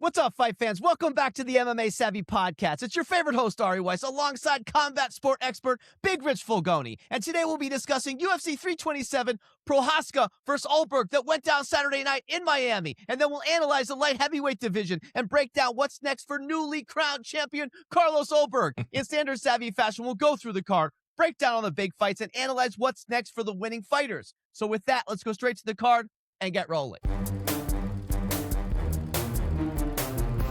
What's up, fight fans? Welcome back to the MMA Savvy podcast. It's your favorite host, Ari Weiss, alongside combat sport expert Big Rich Fulgoni. And today we'll be discussing UFC 327, Prochazka versus Ulberg that went down Saturday night in Miami. And then we'll analyze the light heavyweight division and break down what's next for newly crowned champion Carlos Ulberg. In standard Savvy fashion, we'll go through the card, break down all the big fights, and analyze what's next for the winning fighters. So with that, let's go straight to the card and get rolling.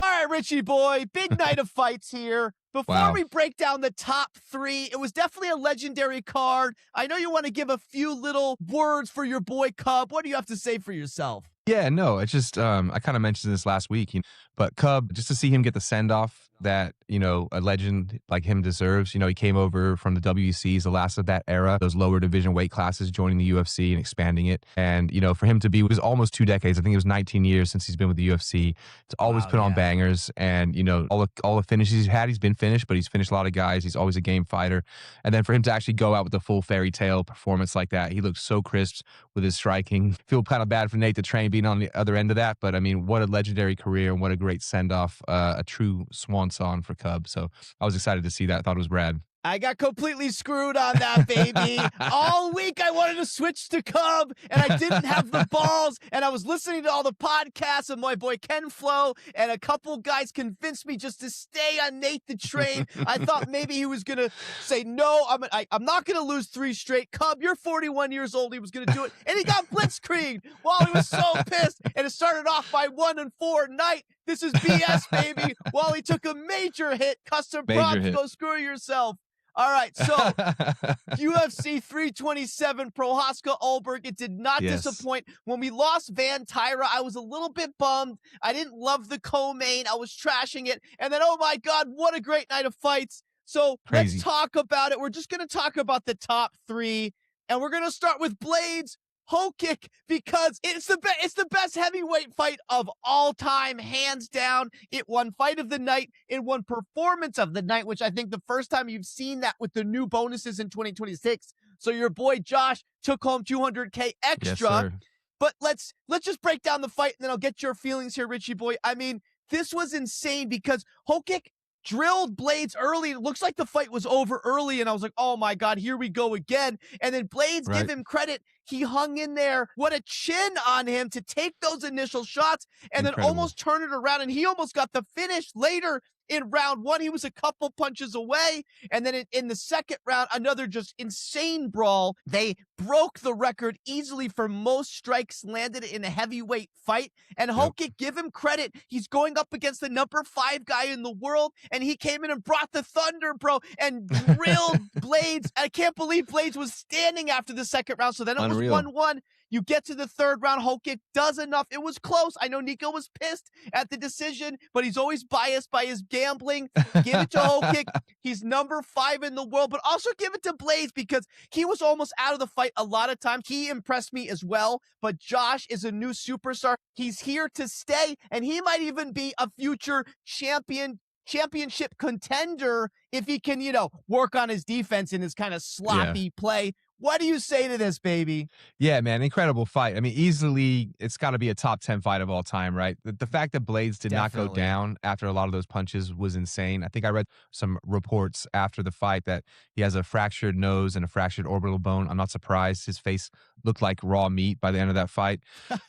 All right, Richie boy, big night of fights here. Before we break down the top three, it was definitely a legendary card. I know you want to give a few little words for your boy Cub. What do you have to say for yourself? Yeah, no, it's just, I kind of mentioned this last week, but Cub, just to see him get the send-off that, a legend like him deserves. He came over from the WCs, the last of that era, those lower division weight classes, joining the UFC and expanding it. And, for him to be, it was almost 2 decades. I think it was 19 years since he's been with the UFC. It's always put on bangers. And, all the finishes he's had, he's been finished, but he's finished a lot of guys. He's always a game fighter. And then for him to actually go out with a full fairy tale performance like that, he looked so crisp with his striking. Feel kind of bad for Nate the Train being on the other end of that. But, I mean, what a legendary career and what a great send-off, a true swan song for Cub. So I was excited to see that. I thought it was rad. I got completely screwed on that, baby. All week I wanted to switch to Cub, and I didn't have the balls, and I was listening to all the podcasts of my boy Ken Flo, and a couple guys convinced me just to stay on Nate the Train. I thought maybe he was going to say, no, I'm not going to lose 3 straight. Cub, you're 41 years old. He was going to do it, and he got blitzkrieged while he was so pissed, and it started off by 1-4 night. This is BS, baby. While he took a major hit, custom props, go screw yourself. All right, so UFC 327, Prochazka Ulberg. It did not disappoint. When we lost Van Tyra, I was a little bit bummed. I didn't love the co-main. I was trashing it. And then, oh my God, what a great night of fights. So let's talk about it. We're just going to talk about the top 3. And we're going to start with Blaydes Hokik, because it's the best heavyweight fight of all time, hands down. It won fight of the night. It won performance of the night, which I think the first time you've seen that with the new bonuses in 2026. So your boy Josh took home $200K extra. But let's just break down the fight, and then I'll get your feelings here, Richie boy. I mean, this was insane because Hokik drilled Blaydes early. It looks like the fight was over early, and I was like, oh my God, here we go again. And then Blaydes, give him credit. He hung in there. What a chin on him to take those initial shots and then almost turn it around. And he almost got the finish later in round 1. He was a couple punches away. And then in the second round, another just insane brawl. They broke the record easily for most strikes landed in a heavyweight fight. And Hokik, give him credit. He's going up against the number 5 guy in the world. And he came in and brought the thunder, bro, and drilled Blaydes. I can't believe Blaydes was standing after the second round. So then it was 1-1. You get to the third round, Hokik does enough. It was close. I know Nico was pissed at the decision, but he's always biased by his gambling. Give it to Hokik. He's number 5 in the world, but also give it to Blaydes because he was almost out of the fight a lot of times. He impressed me as well, but Josh is a new superstar. He's here to stay, and he might even be a future championship contender if he can, work on his defense in his kind of sloppy play. What do you say to this, baby? Yeah, man, incredible fight. I mean, easily, it's got to be a top 10 fight of all time, right? The fact that Blaydes did not go down after a lot of those punches was insane. I think I read some reports after the fight that he has a fractured nose and a fractured orbital bone. I'm not surprised. His face looked like raw meat by the end of that fight.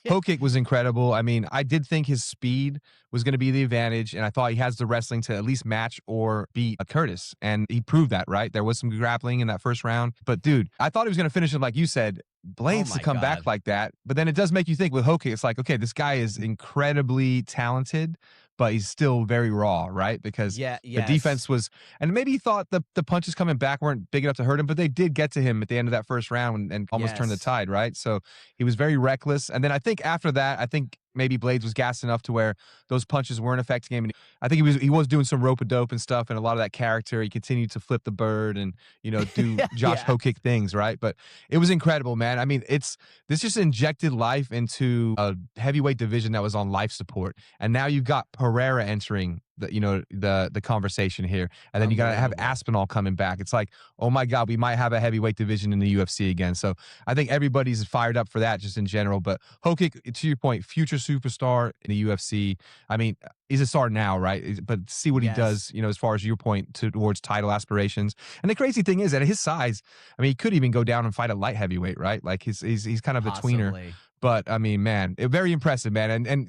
Hokik was incredible. I mean, I did think his speed was going to be the advantage, and I thought he has the wrestling to at least match or beat Curtis, and he proved that, right? There was some grappling in that first round, but dude, I thought he was going to finish it like you said, Blaydes to come back like that. But then it does make you think with Hokik, it's like, okay, this guy is incredibly talented, but he's still very raw, right? Because the defense was, and maybe he thought the punches coming back weren't big enough to hurt him, but they did get to him at the end of that first round and almost turned the tide, right? So he was very reckless. And then I think after that, maybe Blaydes was gassed enough to where those punches weren't affecting him. And I think he was doing some rope-a-dope and stuff, and a lot of that character. He continued to flip the bird and do Josh Hokik things, right? But it was incredible, man. I mean, this just injected life into a heavyweight division that was on life support, and now you've got Pereira entering the conversation here. And then you got to have Aspinall coming back. It's like, oh my God, we might have a heavyweight division in the UFC again. So I think everybody's fired up for that just in general. But Hokik, to your point, future superstar in the UFC. I mean, he's a star now, right? But see what he does, as far as your point towards title aspirations. And the crazy thing is that at his size, I mean, he could even go down and fight a light heavyweight, right? Like he's kind of a tweener. But I mean, man, very impressive, man. And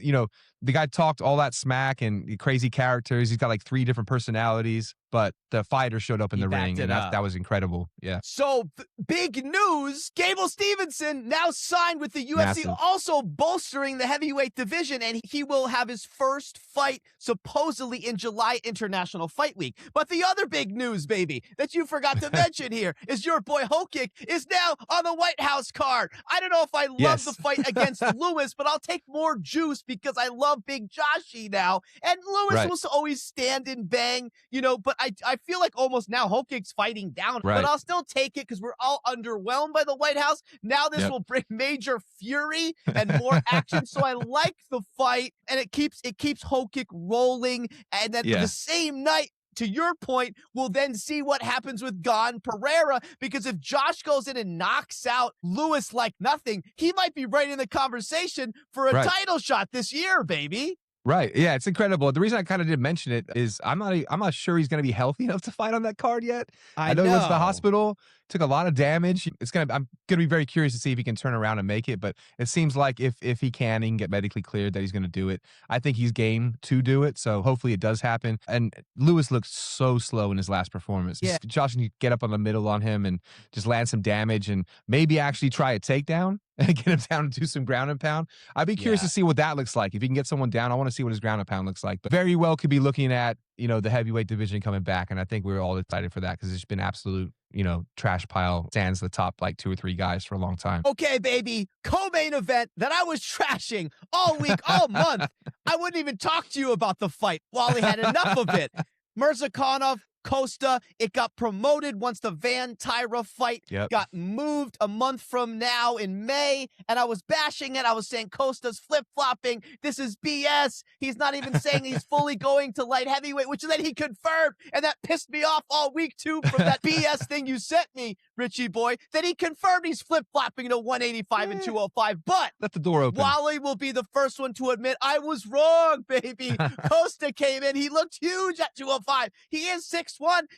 the guy talked all that smack and crazy characters. He's got like 3 different personalities, but the fighter showed up in the ring, and that was incredible. Yeah. So big news: Gable Stevenson now signed with the UFC, Massive. also bolstering the heavyweight division, and he will have his first fight supposedly in July International Fight Week. But the other big news, baby, that you forgot to mention here is your boy Hokik is now on the White House card. I don't know if I love the fight against Lewis, but I'll take more juice because I love Big Joshy now. And Lewis will always stand and bang, but I feel like almost now Hokik's fighting down, but I'll still take it because we're all underwhelmed by the White House. Now this will bring major fury and more action. So I like the fight, and it keeps Hokik rolling. And then the same night, to your point, we'll then see what happens with Gon Pereira, because if Josh goes in and knocks out Lewis like nothing, he might be right in the conversation for a title shot this year, baby. Right. Yeah, it's incredible. The reason I kind of didn't mention it is I'm not sure he's going to be healthy enough to fight on that card yet. I know he went to the hospital, took a lot of damage. I'm going to be very curious to see if he can turn around and make it, but it seems like if he can get medically cleared, that he's going to do it. I think he's game to do it, so hopefully it does happen. And Lewis looked so slow in his last performance. Yeah. Josh needs to get up on the middle on him and just land some damage and maybe actually try a takedown and get him down and do some ground and pound. I'd be curious to see what that looks like. If he can get someone down, I want to see what his ground and pound looks like. But very well could be looking at, the heavyweight division coming back. And I think we're all excited for that because it's been absolute, trash pile, stands the top like 2 or 3 guys for a long time. Okay, baby. Co-main event that I was trashing all week, all month. I wouldn't even talk to you about the fight. Wally had enough of it. Mirzakhanov, Costa, it got promoted once the Van Tyra fight got moved a month from now in May, and I was bashing it. I was saying Costa's flip-flopping. This is BS. He's not even saying he's fully going to light heavyweight, which then he confirmed, and that pissed me off all week, too, from that BS thing you sent me, Richie boy, that he confirmed he's flip-flopping to 185 and 205, but let the door open. Wally will be the first one to admit I was wrong, baby. Costa came in. He looked huge at 205. He is 6'1".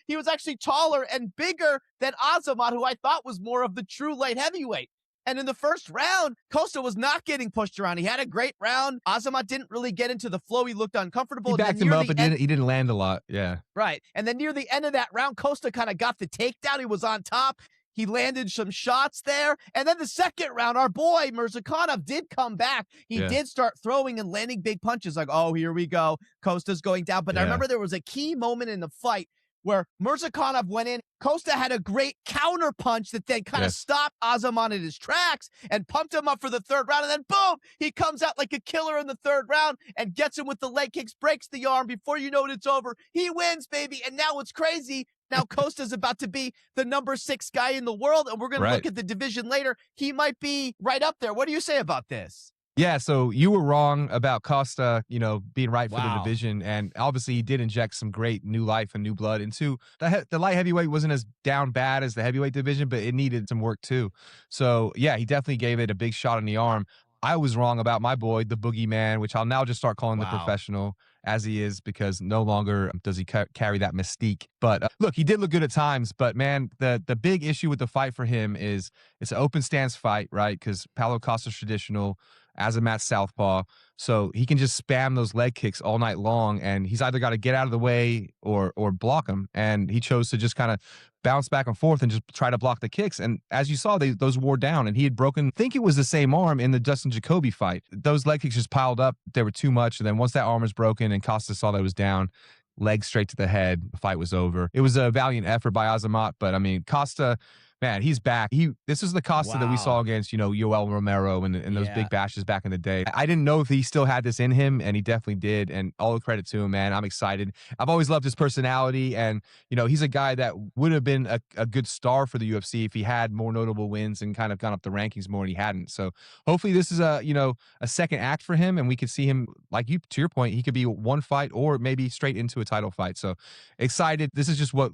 He was actually taller and bigger than Azamat, who I thought was more of the true light heavyweight. And in the first round, Costa was not getting pushed around. He had a great round. Azamat didn't really get into the flow. He looked uncomfortable. He backed him up, but he didn't land a lot. Yeah. Right. And then near the end of that round, Costa kind of got the takedown. He was on top. He landed some shots there. And then the second round, our boy Mirzakhanov did come back. He did start throwing and landing big punches like, oh, here we go. Costa's going down. But I remember there was a key moment in the fight where Mirzakhanov went in. Costa had a great counter punch that then kind of stopped Azamat in his tracks and pumped him up for the third round. And then boom, he comes out like a killer in the third round and gets him with the leg kicks, breaks the arm. Before you know it, it's over. He wins, baby. And now what's crazy, now Costa's about to be the number 6 guy in the world. And we're going to look at the division later. He might be right up there. What do you say about this? Yeah, so you were wrong about Costa, being right for the division. And obviously he did inject some great new life and new blood into the light heavyweight. Wasn't as down bad as the heavyweight division, but it needed some work too. So yeah, he definitely gave it a big shot in the arm. I was wrong about my boy, the boogeyman, which I'll now just start calling the professional as he is, because no longer does he carry that mystique. But look, he did look good at times, but man, the big issue with the fight for him is it's an open stance fight, right? Because Paulo Costa's traditional, Azamat's southpaw, so he can just spam those leg kicks all night long, and he's either got to get out of the way or block them. And he chose to just kind of bounce back and forth and just try to block the kicks. And as you saw, those wore down, and he had broken, I think it was the same arm in the Dustin Jacoby fight. Those leg kicks just piled up. They were too much. And then once that arm was broken and Costa saw that it was down, leg straight to the head, the fight was over. It was a valiant effort by Azamat, but I mean, Costa, Man, he's back. This is the Costa that we saw against, Yoel Romero and those big bashes back in the day. I didn't know if he still had this in him, and he definitely did. And all the credit to him, man. I'm excited. I've always loved his personality, and he's a guy that would have been a good star for the UFC if he had more notable wins and kind of gone up the rankings more, and he hadn't. So hopefully this is a second act for him, and we could see him, to your point, he could be one fight or maybe straight into a title fight. So excited. This is just what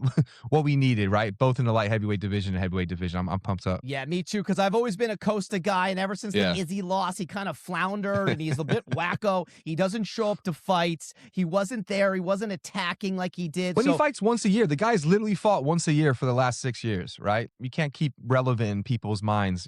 we needed, right? Both in the light heavyweight division and heavyweight division. I'm pumped up. Yeah, me too, because I've always been a Costa guy, and ever since the Izzy loss, he kind of floundered, and he's a bit wacko. He doesn't show up to fights. He wasn't there. He wasn't attacking like he did. When he fights once a year, the guy's literally fought once a year for the last 6 years, right? You can't keep relevant in people's minds,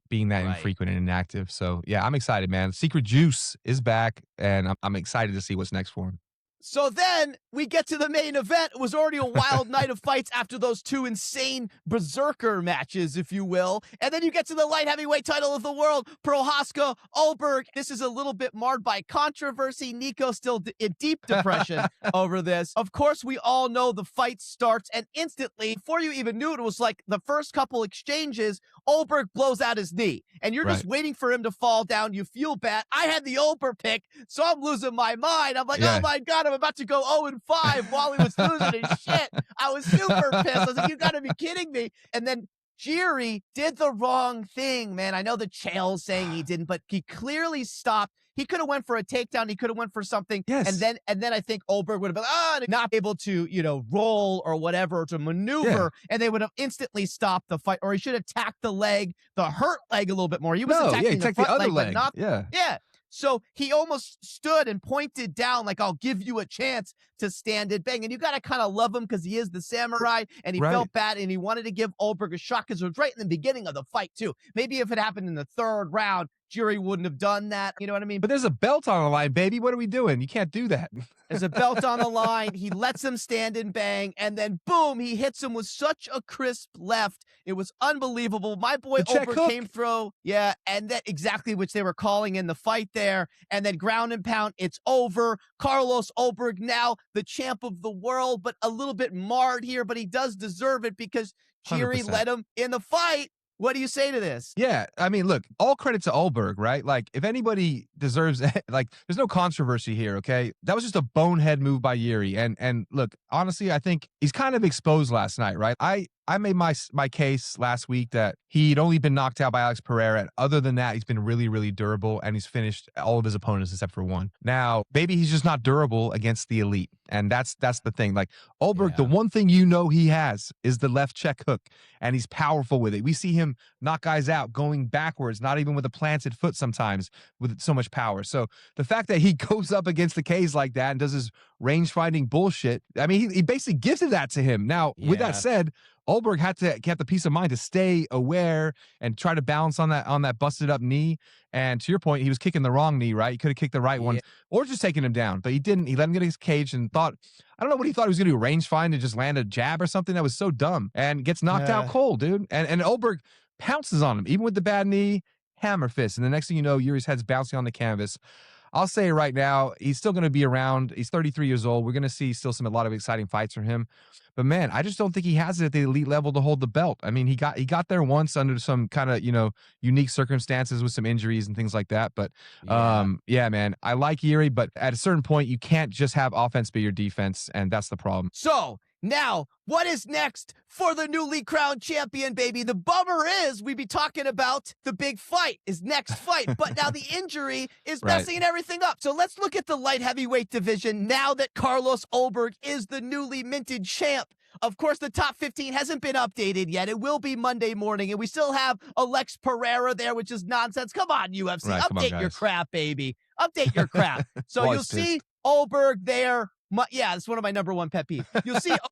being that infrequent and inactive. So, yeah, I'm excited, man. Secret Juice is back, and I'm excited to see what's next for him. So then we get to the main event. It was already a wild night of fights after those two insane berserker matches, if you will. And then you get to the light heavyweight title of the world, Prochazka, Ulberg. This is a little bit marred by controversy. Nico still in deep depression over this. Of course, we all know the fight starts, and instantly, before you even knew it, was like the first couple exchanges, Ulberg blows out his knee. And you're just waiting for him to fall down. You feel bad. I had the Ulberg pick, so I'm losing my mind. I'm like, oh my God, I'm about to go 0-5 while he was losing his shit. I was super pissed. I was like, you gotta be kidding me. And then Jiri did the wrong thing, man. I know the Chael's saying he didn't, but he clearly stopped. He could have went for a takedown. He could have went for something. Yes. And then I think Ulberg would have been not able to, roll or whatever, to maneuver, and they would have instantly stopped the fight. Or he should have tacked the leg, the hurt leg, a little bit more. He was attacking the front other leg, leg. but not So he almost stood and pointed down like, I'll give you a chance to stand and bang. And you got to kind of love him because he is the samurai, and he felt bad, and he wanted to give Ulberg a shot because it was right in the beginning of the fight too. Maybe if it happened in the third round, Jiri wouldn't have done that. You know what I mean? But there's a belt on the line, baby. What are we doing? You can't do that. There's a belt on the line. He lets him stand and bang, and then boom, he hits him with such a crisp left. It was unbelievable. My boy Ulberg came through. Yeah, and that exactly which they were calling in the fight there. And then ground and pound, it's over. Carlos Ulberg now the champ of the world, but a little bit marred here, but he does deserve it because Jiri 100%. led him in the fight. What do you say to this? Yeah, I mean, look, all credit to Ulberg, right? Like, if anybody deserves, there's no controversy here, okay? That was just a bonehead move by Jiri. And look, honestly, I think he's kind of exposed last night, right? I made my case last week that he'd only been knocked out by Alex Pereira. And other than that, he's been really, really durable, and he's finished all of his opponents except for one. Now, maybe he's just not durable against the elite. And that's the thing. Like, Ulberg, the one thing he has is the left check hook, and he's powerful with it. We see him knock guys out going backwards, not even with a planted foot sometimes, with so much power. So the fact that he goes up against the K's like that and does his range finding bullshit, I mean, he basically gifted that to him. Now, with that said, Ulberg had to get the peace of mind to stay aware and try to balance on that busted up knee. And to your point, he was kicking the wrong knee, right? He could have kicked the right one or just taken him down, but he didn't. He let him get his cage and thought, I don't know what he thought he was going to do, range find and just land a jab or something. That was so dumb, and gets knocked out cold, dude. And Ulberg pounces on him, even with the bad knee, hammer fist. And the next thing you know, Jiri's head's bouncing on the canvas. I'll say right now, he's still going to be around. He's 33 years old. We're going to see still a lot of exciting fights from him. But man, I just don't think he has it at the elite level to hold the belt. I mean, he got there once under some kind of, unique circumstances with some injuries and things like that. But man, I like Jiri, but at a certain point, you can't just have offense be your defense, and that's the problem. So now, what is next for the newly crowned champion, baby? The bummer is we be talking about the big fight, his next fight, but now the injury is messing everything up. So let's look at the light heavyweight division now that Carlos Ulberg is the newly minted champ. Of course, the top 15 hasn't been updated yet. It will be Monday morning, and we still have Alex Pereira there, which is nonsense. Come on, UFC. Update your crap, baby. Update your crap. So you'll see Ulberg there. It's one of my number one pet peeves.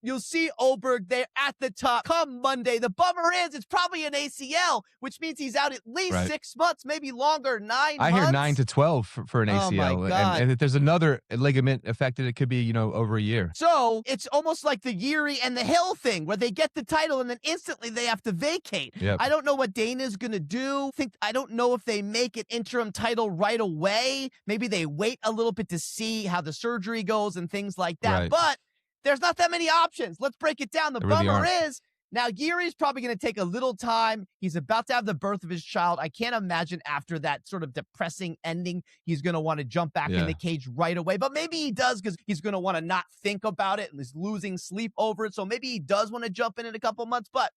You'll see Ulberg there at the top come Monday. The bummer is it's probably an ACL, which means he's out at least 6 months, maybe longer, 9 months. I hear 9 to 12 for an ACL. Oh my God. And if there's another ligament affected, it could be, over a year. So it's almost like the Jiri and the Hill thing where they get the title and then instantly they have to vacate. Yep. I don't know what Dana's going to do. I don't know if they make an interim title right away. Maybe they wait a little bit to see how the surgery goes and things like that. Right. But there's not that many options. Let's break it down. The bummer is Now, Jiri's probably going to take a little time. He's about to have the birth of his child. I can't imagine after that sort of depressing ending, he's going to want to jump back in the cage right away. But maybe he does because he's going to want to not think about it and is losing sleep over it. So maybe he does want to jump in a couple months. But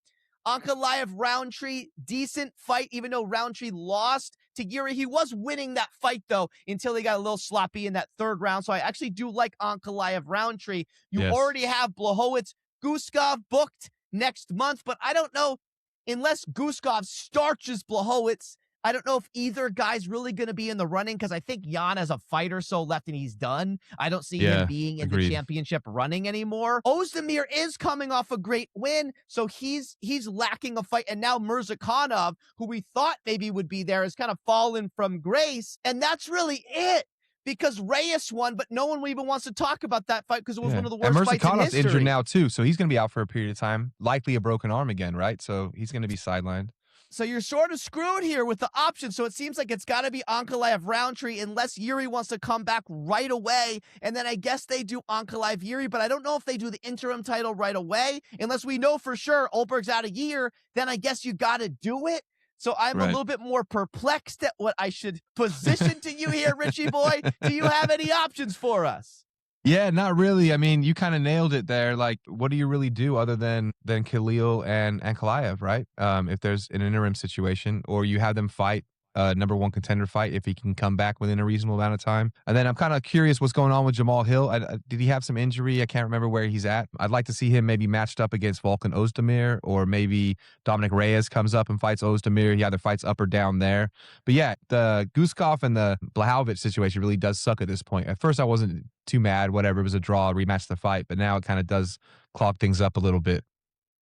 Ankalaev Roundtree, decent fight, even though Roundtree lost to Jiri. He was winning that fight, though, until he got a little sloppy in that third round. So I actually do like Ankalaev Roundtree. You already have Blachowicz, Guskov booked next month, but I don't know, unless Guskov starches Blachowicz, I don't know if either guy's really going to be in the running because I think Jan has a fight or so left and he's done. I don't see him being in the championship running anymore. Ozdemir is coming off a great win, so he's lacking a fight. And now Mirzakhanov, who we thought maybe would be there, has kind of fallen from grace. And that's really it. Because Reyes won, but no one even wants to talk about that fight because it was one of the worst fights in history. Injured now too, so he's going to be out for a period of time. Likely a broken arm again, right? So he's going to be sidelined. So you're sort of screwed here with the options. So it seems like it's got to be Ankalaev Roundtree unless Jiri wants to come back right away. And then I guess they do Ankalaev Jiri, but I don't know if they do the interim title right away. Unless we know for sure Ulberg's out a year, then I guess you got to do it. So I'm a little bit more perplexed at what I should position to you here, Richie boy. Do you have any options for us? Yeah, not really. I mean, you kind of nailed it there. Like, what do you really do other than Khalil and Ankalaev, right? If there's an interim situation, or you have them fight #1 contender fight if he can come back within a reasonable amount of time. And then I'm kind of curious what's going on with Jamal Hill. Did he have some injury? I can't remember where he's at. I'd like to see him maybe matched up against Volkan Ozdemir, or maybe Dominic Reyes comes up and fights Ozdemir. He either fights up or down there. But yeah, the Guskov and the Blachowicz situation really does suck at this point. At first I wasn't too mad, whatever, it was a draw, rematch the fight, but now it kind of does clog things up a little bit.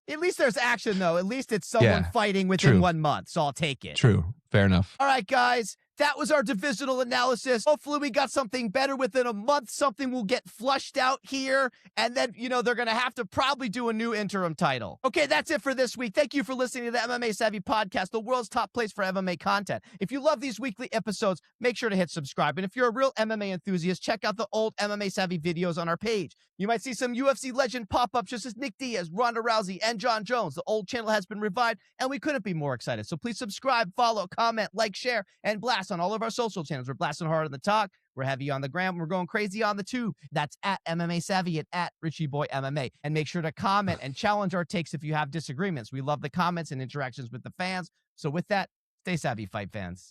At least there's action, though. At least it's someone fighting within 1 month, so I'll take it. True. Fair enough. All right, guys. That was our divisional analysis. Hopefully we got something better within a month. Something will get flushed out here. And then, they're going to have to probably do a new interim title. Okay, that's it for this week. Thank you for listening to the MMA Savvy podcast, the world's top place for MMA content. If you love these weekly episodes, make sure to hit subscribe. And if you're a real MMA enthusiast, check out the old MMA Savvy videos on our page. You might see some UFC legend pop-ups just as Nick Diaz, Ronda Rousey, and Jon Jones. The old channel has been revived, and we couldn't be more excited. So please subscribe, follow, comment, like, share, and blast on all of our social channels. We're blasting hard on the talk. We're heavy on the gram. We're going crazy on the tube. That's at MMA Savvy and at Richie Boy MMA. And make sure to comment and challenge our takes if you have disagreements. We love the comments and interactions with the fans. So with that, stay savvy, fight fans.